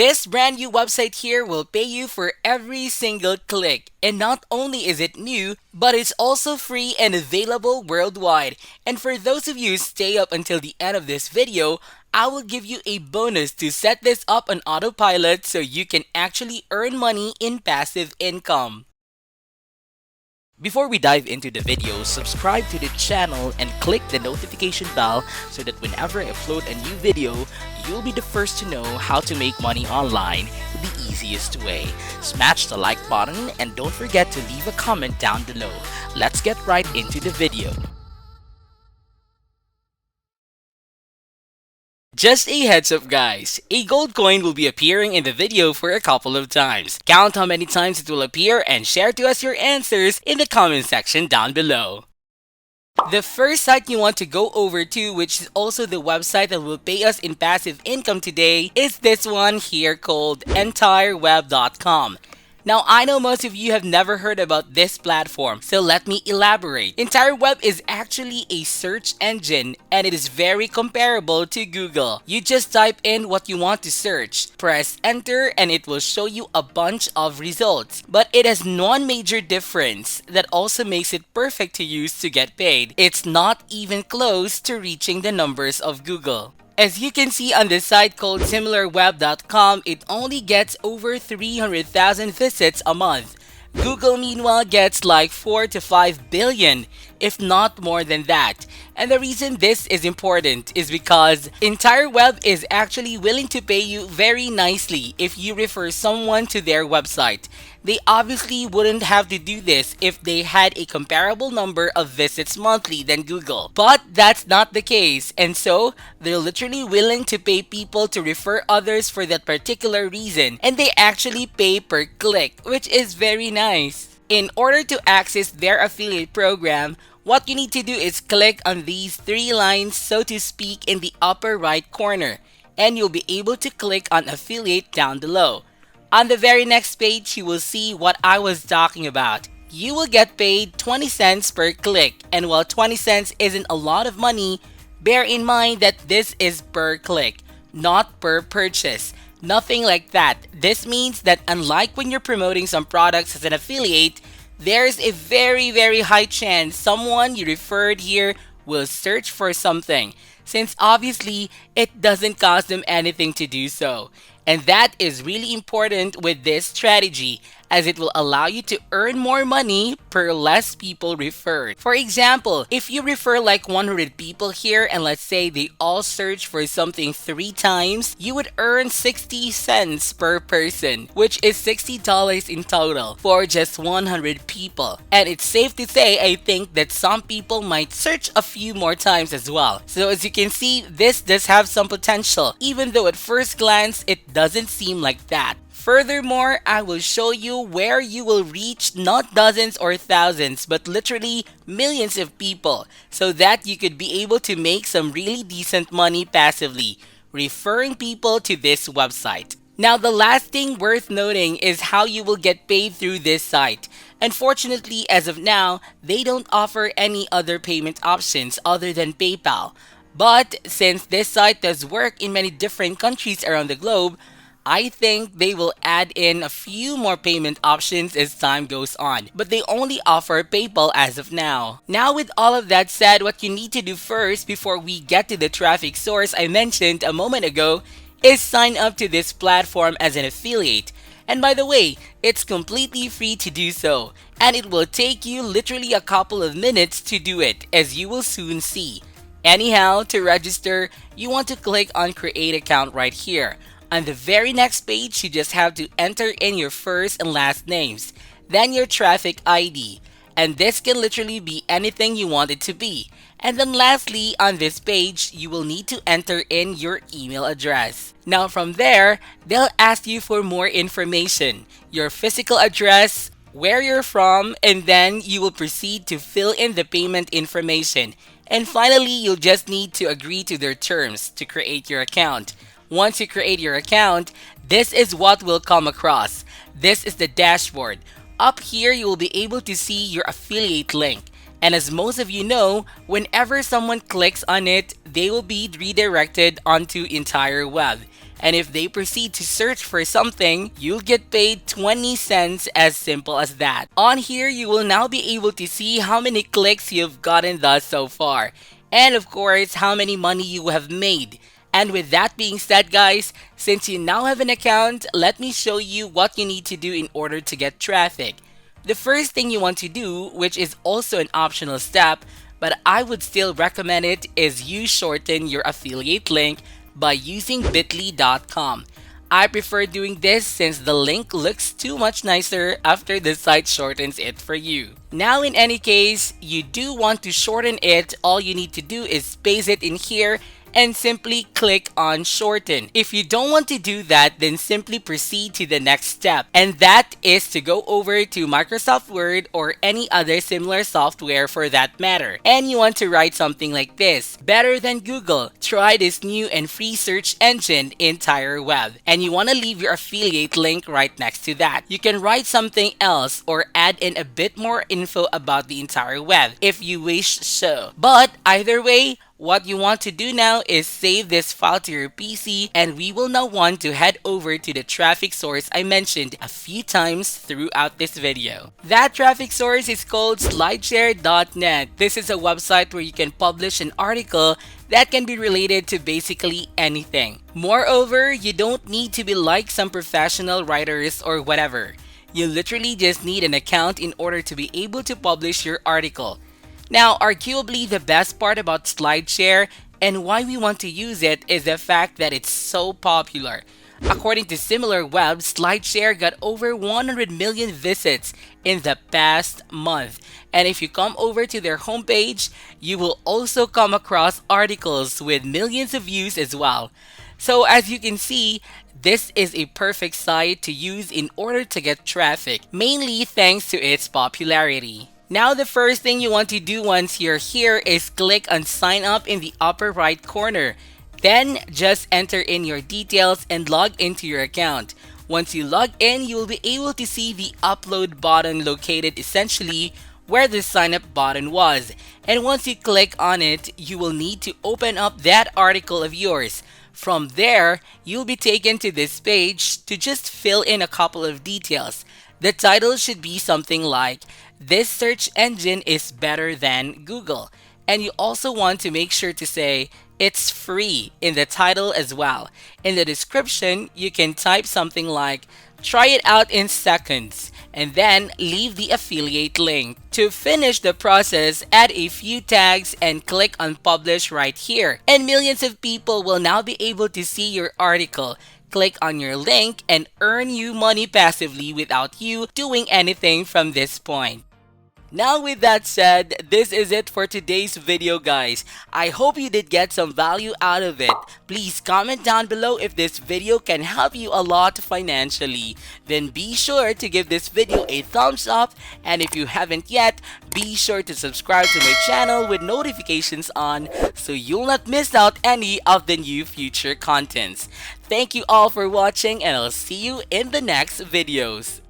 This brand new website here will pay you for every single click. And not only is it new, but it's also free and available worldwide. And for those of you who stay up until the end of this video, I will give you a bonus to set this up on autopilot so you can actually earn money in passive income. Before we dive into the video, subscribe to the channel and click the notification bell so that whenever I upload a new video, you'll be the first to know how to make money online the easiest way. Smash the like button and don't forget to leave a comment down below. Let's get right into the video. Just a heads up guys, a gold coin will be appearing in the video for a couple of times. Count how many times it will appear and share to us your answers in the comment section down below. The first site you want to go over to, which is also the website that will pay us in passive income today, is this one here called entireweb.com. Now, I know most of you have never heard about this platform, so let me elaborate. EntireWeb is actually a search engine and it is very comparable to Google. You just type in what you want to search, press enter, and it will show you a bunch of results. But it has one major difference that also makes it perfect to use to get paid. It's not even close to reaching the numbers of Google. As you can see on this site called similarweb.com, it only gets over 300,000 visits a month. Google meanwhile gets like 4 to 5 billion, if not more than that. And the reason this is important is because EntireWeb is actually willing to pay you very nicely if you refer someone to their website. They obviously wouldn't have to do this if they had a comparable number of visits monthly than Google. But that's not the case, and so they're literally willing to pay people to refer others for that particular reason, and they actually pay per click, which is very nice. In order to access their affiliate program, what you need to do is click on these three lines, so to speak, in the upper right corner, and you'll be able to click on affiliate down below. On the very next page, you will see what I was talking about. You will get paid 20 cents per click, and while 20 cents isn't a lot of money, bear in mind that this is per click, not per purchase. Nothing like that. This means that unlike when you're promoting some products as an affiliate, there's a very high chance someone you referred here will search for something, since obviously it doesn't cost them anything to do so. And that is really important with this strategy, as it will allow you to earn more money per less people referred. For example, if you refer like 100 people here and let's say they all search for something 3 times, you would earn 60 cents per person, which is $60 in total for just 100 people. And it's safe to say, I think that some people might search a few more times as well. So as you can see, this does have some potential, even though at first glance it doesn't seem like that. Furthermore, I will show you where you will reach not dozens or thousands, but literally millions of people, so that you could be able to make some really decent money passively, referring people to this website. Now, the last thing worth noting is how you will get paid through this site. Unfortunately, as of now, they don't offer any other payment options other than PayPal. But since this site does work in many different countries around the globe, I think they will add in a few more payment options as time goes on, but they only offer PayPal as of now. Now, with all of that said, what you need to do first before we get to the traffic source I mentioned a moment ago is sign up to this platform as an affiliate. And by the way, it's completely free to do so, and it will take you literally a couple of minutes to do it, as you will soon see. Anyhow, to register, you want to click on create account right here. On the very next page, you just have to enter in your first and last names, then your traffic ID, and this can literally be anything you want it to be. And then lastly, on this page, you will need to enter in your email address. Now from there, they'll ask you for more information, your physical address, where you're from, and then you will proceed to fill in the payment information. And finally, you'll just need to agree to their terms to create your account. Once you create your account, this is what will come across. This is the dashboard. Up here, you will be able to see your affiliate link. And as most of you know, whenever someone clicks on it, they will be redirected onto EntireWeb. And if they proceed to search for something, you'll get paid 20 cents, as simple as that. On here, you will now be able to see how many clicks you've gotten thus so far. And of course, how many money you have made. And with that being said, guys, since you now have an account, let me show you what you need to do in order to get traffic. The first thing you want to do, which is also an optional step, but I would still recommend it, is you shorten your affiliate link by using bit.ly.com. I prefer doing this since the link looks too much nicer after the site shortens it for you. Now in any case, you do want to shorten it, all you need to do is paste it in here and simply click on shorten. If you don't want to do that, then simply proceed to the next step, and that is to go over to Microsoft Word or any other similar software for that matter. And you want to write something like this: better than Google, try this new and free search engine entire web. And you want to leave your affiliate link right next to that. You can write something else or add in a bit more info about the entire web if you wish so. But either way, what you want to do now is save this file to your PC, and we will now want to head over to the traffic source I mentioned a few times throughout this video. That traffic source is called slideshare.net. This is a website where you can publish an article that can be related to basically anything. Moreover, you don't need to be like some professional writers or whatever. You literally just need an account in order to be able to publish your article. Now, arguably the best part about SlideShare and why we want to use it is the fact that it's so popular. According to SimilarWeb, SlideShare got over 100 million visits in the past month. And if you come over to their homepage, you will also come across articles with millions of views as well. So as you can see, this is a perfect site to use in order to get traffic, mainly thanks to its popularity. Now the first thing you want to do once you're here is click on sign up in the upper right corner. Then just enter in your details and log into your account. Once you log in, you will be able to see the upload button located essentially where the sign up button was. And once you click on it, you will need to open up that article of yours. From there, you'll be taken to this page to just fill in a couple of details. The title should be something like, "This search engine is better than Google." And you also want to make sure to say, "It's free" in the title as well. In the description, you can type something like, "Try it out in seconds," and then leave the affiliate link. To finish the process, add a few tags and click on publish right here. And millions of people will now be able to see your article. Click on your link and earn you money passively without you doing anything from this point. Now with that said, this is it for today's video, guys. I hope you did get some value out of it. Please comment down below if this video can help you a lot financially. Then be sure to give this video a thumbs up, and if you haven't yet, be sure to subscribe to my channel with notifications on so you'll not miss out any of the new future contents. Thank you all for watching, and I'll see you in the next videos.